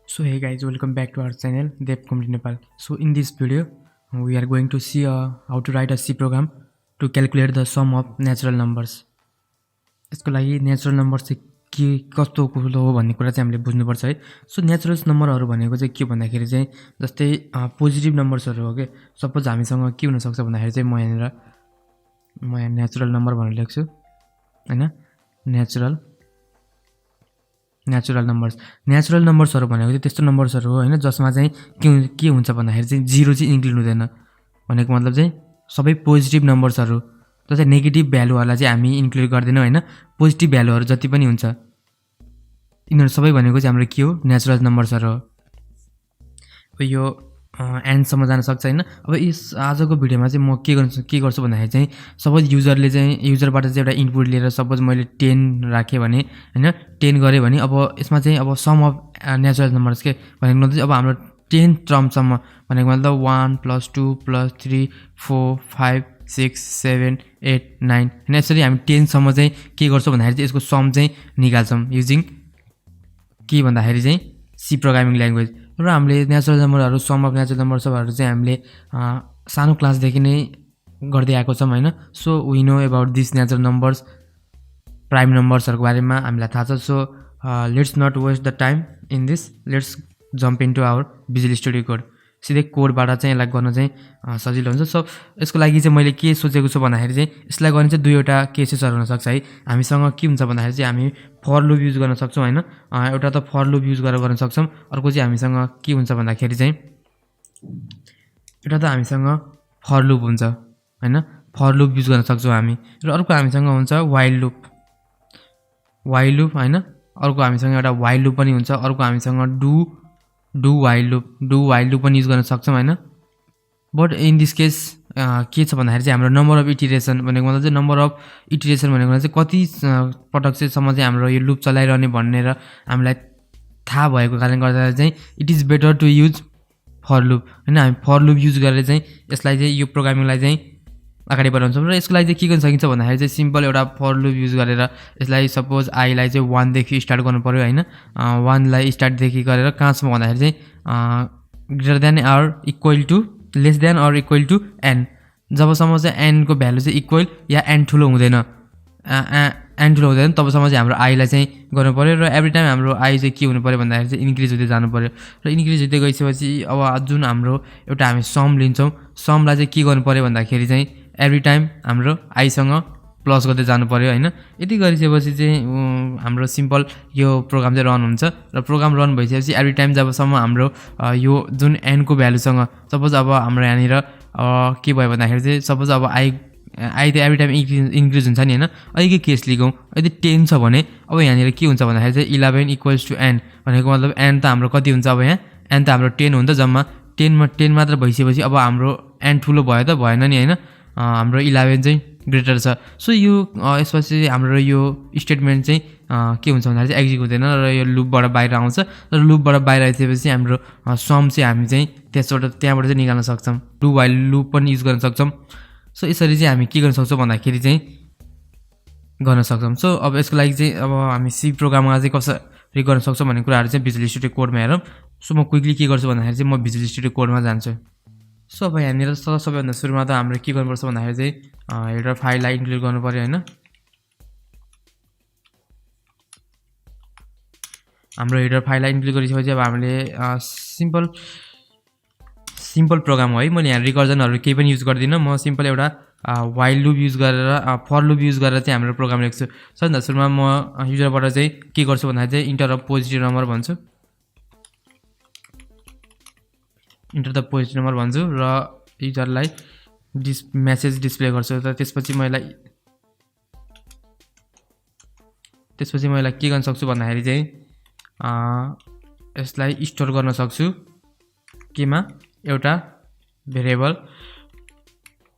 So hey guys, welcome back to our channel COMMUNITY Nepal. So in this video we are going to see how to write a C program to calculate the sum of natural numbers. यसको लागि natural number चाहिँ के कस्तो कुरो हो भन्ने कुरा चाहिँ हामीले बुझ्नुपर्छ है. सो नेचुरल नम्बरहरु भनेको चाहिँ के भन्दाखेरि चाहिँ जस्तै पोजिटिभ नम्बर्सहरु हो के. सपोज हामीसँग के हुन सक्छ भन्दाखेरि चाहिँ म यहाँ नेचुरल नम्बर भनेर लेख्छु हैन. नेचुरल नम्बर्सहरु भनेको चाहिँ त्यस्तो नम्बर्सहरु हो हैन जसमा चाहिँ के हुन्छ भन्दाखेरि चाहिँ 0 चाहिँ इन्क्लुड हुँदैन. भनेको मतलब चाहिँ सबै पोजिटिभ नम्बर्सहरु जस्तै नेगेटिभ भ्यालुहरुलाई चाहिँ हामी इन्क्लुड गर्दैनौं हैन. पोजिटिभ भ्यालुहरु जति पनि हुन्छ यिनीहरु सबै भनेको चाहिँ हाम्रो के हो नेचुरल नम्बर्सहरु हो. अब यो एन्ड सम्म जान सक्छ हैन. अब यस आजको भिडियोमा चाहिँ म के गर्छु भन्दाखेरि चाहिँ सपोज युजरबाट चाहिँ एउटा इनपुट लिएर सपोज मैले 10 राखे भने हैन 10 गरे भने अब यसमा चाहिँ अब सम अफ नेचुरल नम्बर्स के भनेको मतलब अब हाम्रो 10 टर्म सम्म भनेको मतलब 1 + 2 + 3 4 5 6 7 8 9 हैन. यसरी हामी 10 सम्म चाहिँ के गर्छौं भन्दाखेरि चाहिँ यसको सम चाहिँ निकाल्छौं युजिङ के भन्दाखेरि चाहिँ सी प्रोग्रामिङ ल्याङ्ग्वेज. र हामीले नेचुरल नम्बरहरु सम अफ नेचुरल नम्बर्सहरु चाहिँ हामीले सानो क्लासदेखि नै गर्दै आएको छौं हैन. So we know about this natural numbers prime नम्बर्सहरुको बारेमा हामीलाई थाहा छ. So let's not waste the time in this. Let's jump into our visual studio code. सिधै कोडबाट चाहिँ यसलाई गर्न चाहिँ सजिलो हुन्छ. सो यसको लागि चाहिँ मैले के सोचेको छु भन्दाखेरि चाहिँ यसलाई गर्ने चाहिँ दुईवटा केसेसहरु हुन सक्छ है. हामीसँग के हुन्छ भन्दाखेरि चाहिँ हामी फर लुप युज गर्न सक्छौं हैन. एउटा त फर लुप युज गरेर गर्न सक्छौं. अर्को चाहिँ हामीसँग के हुन्छ भन्दाखेरि चाहिँ एउटा त हामीसँग फर लुप हुन्छ हैन. फर लुप युज गर्न सक्छौं हामी. र अर्को हामीसँग हुन्छ व्हाइल लुप हैन. अर्को हामीसँग एउटा व्हाइल लुप पनि हुन्छ. अर्को हामीसँग डु व्हाइल लुप पनि युज गर्न सक्छौं हैन. बट इन दिस केस के छ भन्दाखेरि चाहिँ हाम्रो नम्बर अफ इटरेसन भनेको मतलब चाहिँ नम्बर अफ इटरेसन भनेको चाहिँ कति पटक चाहिँ सम्म चाहिँ हाम्रो यो लुप चलाइरहने भनेर हामीलाई थाहा भएको कारणले गर्दा चाहिँ it is better to use for loop हैन. हामी फर लुप युज गरेर चाहिँ यसलाई चाहिँ यो प्रोग्रामिङलाई चाहिँ अगाडि बढाउँछौं. र यसको लागि चाहिँ के गर्न सकिन्छ भन्दाखेरि चाहिँ सिम्पल एउटा फर लुप युज गरेर यसलाई सपोज आई लाई चाहिँ 1 देखि स्टार्ट गर्नु पर्यो हैन. 1 लाई स्टार्ट देखि गरेर कहाँसम्म भन्दाखेरि चाहिँ greater than or equal to less than or equal to n. जबसम्म चाहिँ n को भ्यालु चाहिँ इक्वल या n ठुलो हुँदैन तबसम्म चाहिँ हाम्रो i लाई चाहिँ गर्नु पर्यो. र एभ्री टाइम हाम्रो i चाहिँ के हुनु पर्यो भन्दाखेरि चाहिँ इन्क्रिज हुँदै जानु पर्यो. र इन्क्रिज हुँदै गइसकेपछि अब जुन हाम्रो एउटा हामी सम लिन्छौं समलाई चाहिँ के गर्नु पर्यो भन्दाखेरि चाहिँ एभ्री टाइम हाम्रो i सँग प्लस गर्दै जानु पर्यो हैन. यति गरिसकेपछि चाहिँ हाम्रो सिम्पल यो प्रोग्राम चाहिँ रन हुन्छ. र प्रोग्राम रन भइसकेपछि एभ्री टाइम जबसम्म हाम्रो यो जुन n को भ्यालुसँग सपोज अब हाम्रो यहाँनिर के भयो भन्दाखेरि चाहिँ सपोज अब i त एभ्री टाइम इन्क्रिज हुन्छ नि हैन. अहिलेको केस लिगौं यदि 10 छ भने अब यहाँनिर के हुन्छ भन्दाखेरि चाहिँ 11 = n भनेको मतलब n त हाम्रो कति हुन्छ अब यहाँ n त हाम्रो 10 हो नि त जम्मा 10 मात्र भइसकेपछि अब हाम्रो n ठुलो भयो त भएन नि हैन. हाम्रो 11 चाहिँ ग्रेटर छ. सो यो यसपछि हाम्रो यो स्टेटमेन्ट चाहिँ के हुन्छ भन्दाखेरि चाहिँ एक्जिक्युट हुँदैन र यो लुपबाट बाहिर आउँछ. र लुपबाट बाहिर आइसकेपछि हाम्रो सम चाहिँ हामी चाहिँ त्यहाँबाट चाहिँ निकाल्न सक्छौं. डु व्हाइल लुप पनि युज गर्न सक्छौं. सो यसरी चाहिँ हामी के गर्न सक्छौं भन्दाखेरि चाहिँ गर्न सक्छौं. सो अब यसको लागि चाहिँ अब हामी सी प्रोग्राममा चाहिँ कसरी गर्न सक्छौं भन्ने कुराहरु चाहिँ भिजुअल स्टुडियो कोडमा हेरौं. सो म क्विकली के गर्छु भन्दाखेरि चाहिँ म भिजुअल स्टुडियो कोडमा जान्छु. सो अब यहाँनिर सबैभन्दा सुरुमा त हाम्रो के गर्नुपर्छ भन्दाखेरि चाहिँ हेडर फाइललाई इन्क्लुड गर्नु पर्यो हैन. हाम्रो हेडर फाइललाई इन्क्लुड गरिसकेपछि अब हामीले सिम्पल प्रोग्राम हो है. मैले यहाँ रिकर्जनहरु केही पनि युज गर्दिन. म सिम्पल एउटा व्हाइल लुप युज गरेर फर लुप युज गरेर चाहिँ हाम्रो प्रोग्राम लेख्छु. सबैभन्दा सुरुमा म युजरबाट चाहिँ के गर्छु भन्दाखेरि चाहिँ इन्टर अ पोजिटिभ नम्बर भन्छु. इन्टर द पोजिटिभ नम्बर भन्छु र युजरलाई मेसेज डिस्प्ले गर्छु. र त्यसपछि म यसलाई के गर्न सक्छु भन्दाखेरि चाहिँ यसलाई स्टोर गर्न सक्छु केमा एउटा भेरिएबल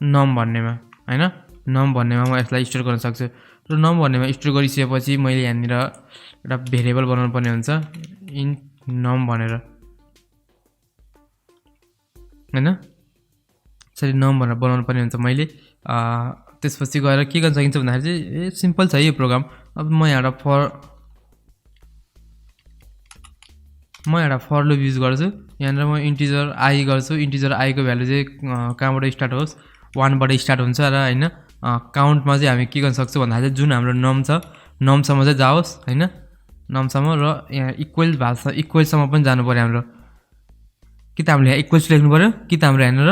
नम भन्नेमा हैन. नम भन्नेमा म यसलाई स्टोर गर्न सक्छु. र नम भन्नेमा स्टोर गरिसकेपछि मैले यहाँनिर एउटा भेरिएबल बनाउनु पर्ने हुन्छ इन नम भनेर हैन. यसरी नम भनेर बनाउनु पर्ने हुन्छ मैले. त्यसपछि गएर के गर्न सकिन्छ भन्दाखेरि चाहिँ सिम्पल छ यो प्रोग्राम. अब म यहाँबाट म एउटा फर लुप युज गर्छु यहाँनिर म इन्टिजर आई गर्छु इन्टिजर आई को भ्यालु चाहिँ कहाँबाट स्टार्ट होस् 1 बाट स्टार्ट हुन्छ र हैन काउन्टमा चाहिँ हामी के गर्न सक्छौ भन्दा चाहिँ जुन हाम्रो नम छ नमसम्म चाहिँ जाओस् हैन नमसम्म र यहाँ इक्वल भ्यालु इक्वलसम्म पनि जानु पर्यो हाम्रो कि त हामीले यहाँ इक्वल्स लेख्नु पर्यो कि त हाम्रो यहाँनिर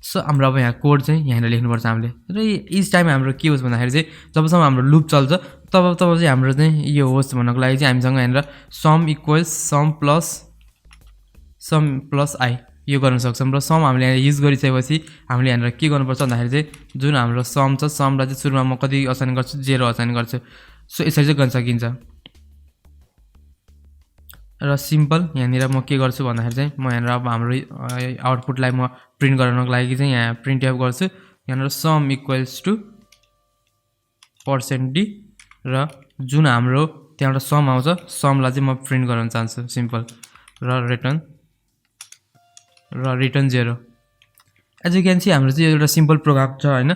सो हाम्रो अब यहाँ कोड चाहिँ यहाँनिर लेख्नुपर्छ हामीले र इच टाइम हाम्रो के होस् भन्दाखेरि चाहिँ जबसम्म हाम्रो लुप चल्छ तब चाहिँ हाम्रो चाहिँ यो होस् भन्नको लागि चाहिँ हामीसँग यहाँनिर sum equals sum plus I यो गर्न सक्छौँ र सम हामीले यहाँ युज गरिसकेपछि हामीले यहाँनिर के गर्नुपर्छ भन्दाखेरि चाहिँ जुन हाम्रो सम छ समलाई चाहिँ सुरुमा म कति असाइन गर्छु 0 असाइन गर्छु सो यसरी चाहिँ गर्न सकिन्छ र सिम्पल यहाँनिर म के गर्छु भन्दाखेरि चाहिँ म यहाँनिर अब हाम्रो आउटपुटलाई म प्रिन्ट गराउनको लागि चाहिँ यहाँ प्रिन्ट एफ गर्छु यहाँनिर सम इक्वल्स टु %d र जुन हाम्रो त्यहाँबाट सम आउँछ समलाई चाहिँ म प्रिन्ट गराउन चाहन्छु सिम्पल र return 0 as you can see हाम्रो चाहिँ एउटा सिम्पल प्रोग्राम छ हैन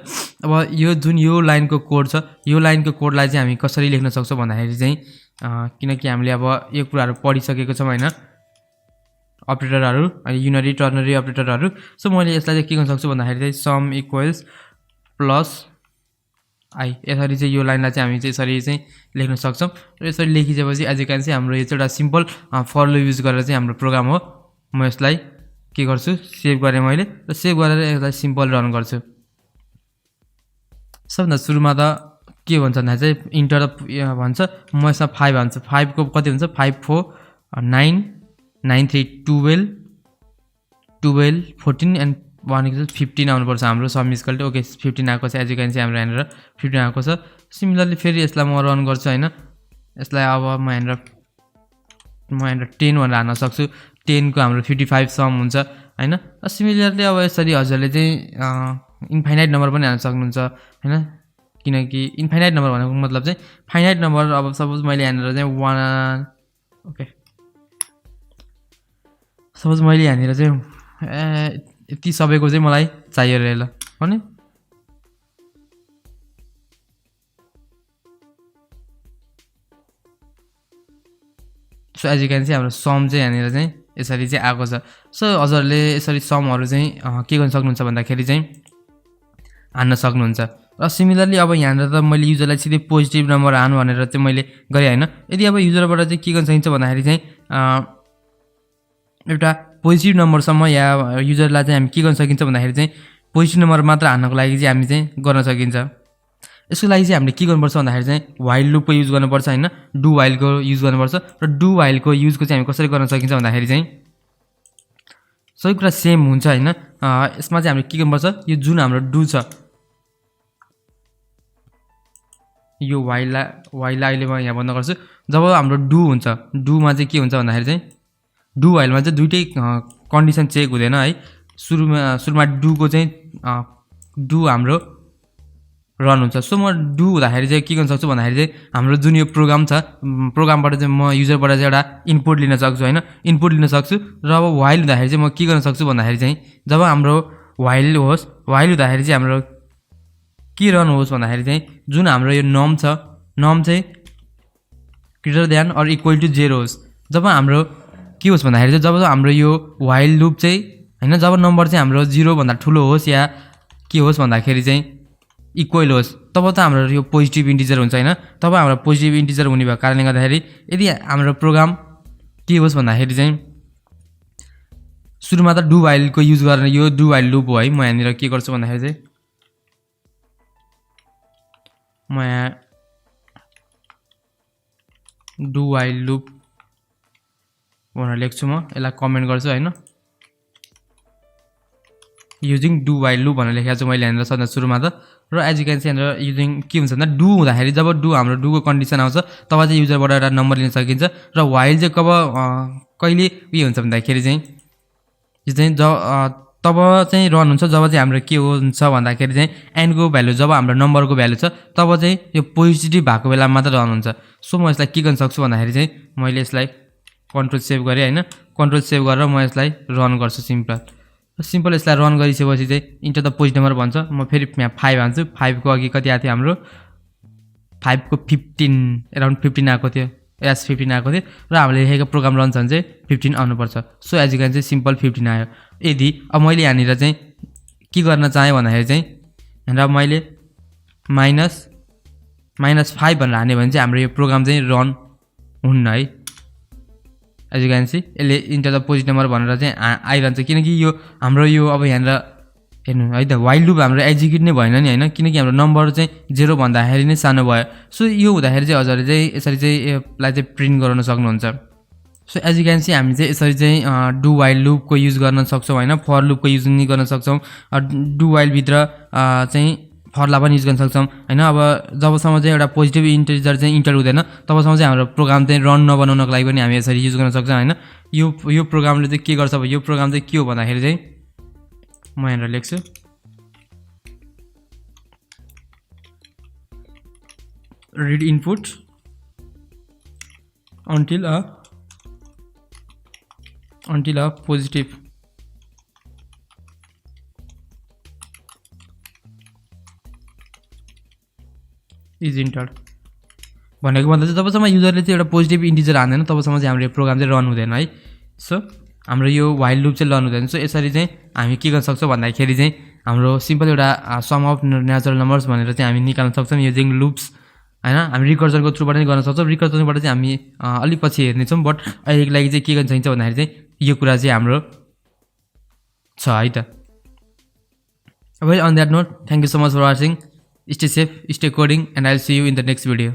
अब यो जुन यो लाइनको कोड छ यो लाइनको कोडलाई चाहिँ हामी कसरी लेख्न सक्छौं भन्दाखेरि चाहिँ किनकि हामीले अब यो कुराहरु पढिसकेको छौं हैन अपरेटरहरु अनि युनरी टर्नरी अपरेटरहरु सो मैले यसलाई चाहिँ के गर्न सक्छु भन्दाखेरि चाहिँ सम इक्वल्स प्लस आई यसरी चाहिँ यो लाइनलाई चाहिँ हामी चाहिँ यसरी चाहिँ लेख्न सक्छौं र यसरी लेखिसकेपछि एज यु क्यान सी हाम्रो यो चाहिँ एउटा सिम्पल फर लुप युज गरेर चाहिँ हाम्रो प्रोग्राम हो म यसलाई के गर्छु सेभ गरे मैले र सेभ गरेर यसलाई सिम्पल रन गर्छु सबभन्दा सुरुमा त के भन्छ भन्दा चाहिँ इन्टर भन्छ म यसमा 5 हाल्छु 5 को कति हुन्छ 5 4 9 9 3 12 12 14 एन्ड 1 इक्वल्स 15 आउनु पर्छ हाम्रो सम इक्वल टु ओके 15 आएको छ एज यु क्यान सी हाम्रो यहाँनिर 15 आएको छ सिमिलरली फेरि यसलाई म रन गर्छु हैन यसलाई अब म यहाँनिर 10 भनेर हाल्न सक्छु 10 को हाम्रो 55 सम हुन्छ हैन सिमिलरली अब यसरी हजुरले चाहिँ इन्फाइनाइट नम्बर पनि हाल्न सक्नुहुन्छ हैन किनकि इन्फाइनाइट नम्बर भनेको मतलब चाहिँ फाइनाइट नम्बर अब सपोज मैले यहाँनिर चाहिँ 1 ओके सपोज मैले यहाँनिर चाहिँ यति सबैको चाहिँ मलाई चाहियो रे ल भने so as you can see हाम्रो सम चाहिँ यहाँनिर चाहिँ यसरी चाहिँ आएको छ सो हजुरले यसरी समहरु चाहिँ के गर्न सक्नुहुन्छ भन्दाखेरि चाहिँ हान्न सक्नुहुन्छ र सिमिलरली अब यहाँनिर त मैले युजरलाई सिधै पोजिटिभ नम्बर हान भनेर चाहिँ मैले गरे हैन यदि अब युजरबाट चाहिँ के गर्न सकिन्छ भन्दाखेरि चाहिँ एउटा पोजिटिभ नम्बरसम्म या युजरलाई चाहिँ हामी के गर्न सकिन्छ भन्दाखेरि चाहिँ पोजिटिभ नम्बर मात्र हान्नको लागि चाहिँ हामी चाहिँ गर्न सकिन्छ यसको लागि चाहिँ हामीले के गर्नुपर्छ भन्दाखेरि चाहिँ व्हाइल लुपको युज गर्नुपर्छ हैन डु व्हाइलको युज गर्नुपर्छ र डु व्हाइलको युजको चाहिँ हामी कसरी गर्न सकिन्छ भन्दाखेरि चाहिँ सबै कुरा सेम हुन्छ हैन यसमा चाहिँ हामीले के गर्नुपर्छ यो जुन हाम्रो डु छ यो व्हाइल अहिले म यहाँ बन्द गर्छु जब हाम्रो डु हुन्छ डुमा चाहिँ के हुन्छ भन्दाखेरि चाहिँ डु व्हाइलमा चाहिँ दुईटै कन्डिसन चेक हुँदैन है सुरुमा डु को चाहिँ डु हाम्रो रन हुन्छ सो म डु हुँदाखेरि चाहिँ के गर्न सक्छु भन्दाखेरि चाहिँ हाम्रो जुन यो प्रोग्राम छ प्रोग्रामबाट चाहिँ म युजरबाट चाहिँ एउटा इनपुट लिन सक्छु हैन इनपुट लिन सक्छु र अब व्हाइल हुँदाखेरि चाहिँ म के गर्न सक्छु भन्दाखेरि चाहिँ जब हाम्रो व्हाइल होस् व्हाइल हुँदाखेरि चाहिँ हाम्रो के रन होस् भन्दाखेरि चाहिँ जुन हाम्रो यो नम छ नम चाहिँ greater than or equal to 0 होस् जब हाम्रो के होस् भन्दाखेरि चाहिँ जब हाम्रो यो व्हाइल लुप चाहिँ हैन जब नम्बर चाहिँ हाम्रो 0 भन्दा ठुलो होस् या के होस् भन्दाखेरि चाहिँ इक्वल होस् तब त हाम्रो यो पोजिटिभ इन्टिजर हुन्छ हैन तब हाम्रो पोजिटिभ इन्टिजर हुने भएको कारणले गर्दाखेरि यदि हाम्रो प्रोग्राम के होस् भन्दाखेरि चाहिँ सुरुमा त डु व्हाइलको युज गरेर यो डु व्हाइल लुप हो है म यहाँनिर के गर्छु भन्दाखेरि चाहिँ म यहाँ डु व्हाइल लुप भनेर लेख्छु म यसलाई कमेन्ट गर्छु हैन युजिङ डु व्हाइल लुप भनेर लेखेको छु मैले यहाँनिर सधैँ सुरुमा त र एज यु क्यान सी यहाँनिर युजिङ के हुन्छ भन्दा डु हुँदाखेरि जब डु हाम्रो डुको कन्डिसन आउँछ तब चाहिँ युजरबाट एउटा नम्बर लिन सकिन्छ र व्हाइल चाहिँ कहिले उयो हुन्छ भन्दाखेरि चाहिँ यो चाहिँ तब चाहिँ रन हुन्छ जब चाहिँ हाम्रो के हुन्छ भन्दाखेरि चाहिँ एनको भ्यालु जब हाम्रो नम्बरको भ्यालु छ तब चाहिँ यो पोजिटिभ भएको बेलामा मात्र रन हुन्छ सो म यसलाई के गर्न सक्छु भन्दाखेरि चाहिँ मैले यसलाई कन्ट्रोल सेभ गरेँ हैन कन्ट्रोल सेभ गरेर म यसलाई रन गर्छु सिम्पल यसलाई रन गरिसकेपछि चाहिँ इन्टर द पोजिटिभ नम्बर भन्छ म फेरि यहाँ 5 हाल्छु 5 को अघि कति आएको थियो हाम्रो 5 को 15 अराउन्ड 15 आएको थियो एस 15 आएको थियो र हामीले लेखेको प्रोग्राम रन छ भने चाहिँ 15 आउनुपर्छ। सो एज यु क्यान चाहिँ सिम्पल 15 आयो। यदि अब मैले यहाँनिर चाहिँ के गर्न चाहेँ भन्दाखेरि चाहिँ र मैले -5 भनेर हाने भने चाहिँ हाम्रो यो प्रोग्राम चाहिँ रन हुन्न है। एज यु क्यान सी यसले इन्टर द पोजिटिभ नम्बर भनेर चाहिँ आइरहन्छ, किनकि यो हाम्रो यो अब यहाँनिर हेर्नु है त वाइल लुप हाम्रो एक्जिक्युट नै भएन नि होइन, किनकि हाम्रो नम्बर चाहिँ 0 भन्दाखेरि नै सानो भयो। सो यो हुँदाखेरि चाहिँ हजुरले चाहिँ यसरी चाहिँ यसलाई चाहिँ प्रिन्ट गराउन सक्नुहुन्छ। So as you can see हामी चाहिँ यसरी चाहिँ डु वाइल लुपको युज गर्न सक्छौँ होइन, फर लुपको युज नि गर्न सक्छौँ, डु वाइलभित्र चाहिँ फरलाई पनि युज गर्न सक्छौँ होइन। अब जबसम्म चाहिँ एउटा पोजिटिभ इन्टिजर चाहिँ इन्टर हुँदैन तबसम्म चाहिँ हाम्रो प्रोग्राम चाहिँ रन नबनाउनको लागि पनि हामी यसरी युज गर्न सक्छौँ होइन। यो प्रोग्रामले चाहिँ के गर्छ, यो प्रोग्राम चाहिँ के हो भन्दाखेरि चाहिँ म यहाँनिर लेख्छु read input until a positive is entered भनेको मतलब चाहिँ जबसम्म युजरले चाहिँ एउटा पोजिटिभ इन्टिजर हान्दैन तबसम्म चाहिँ हाम्रो प्रोग्राम चाहिँ रन हुँदैन है। सो हाम्रो यो वाइल लुप चाहिँ रन हुँदैन। सो यसरी चाहिँ हामी के गर्न सक्छौँ भन्दाखेरि चाहिँ हाम्रो सिम्पल एउटा सम अफ नेचुरल नम्बर्स भनेर चाहिँ हामी निकाल्न सक्छौँ यो चाहिँ लुप्स होइन। हामी रिकर्जनको थ्रुबाट नै गर्न सक्छौँ, रिकर्जनबाट चाहिँ हामी अलिक पछि हेर्नेछौँ। बट अहिलेको लागि चाहिँ के गर्न चाहिन्छ भन्दाखेरि चाहिँ यो कुरा चाहिँ हाम्रो छ है त। Well on that note thank you so much for watching, stay safe, stay coding and I will see you in the next video.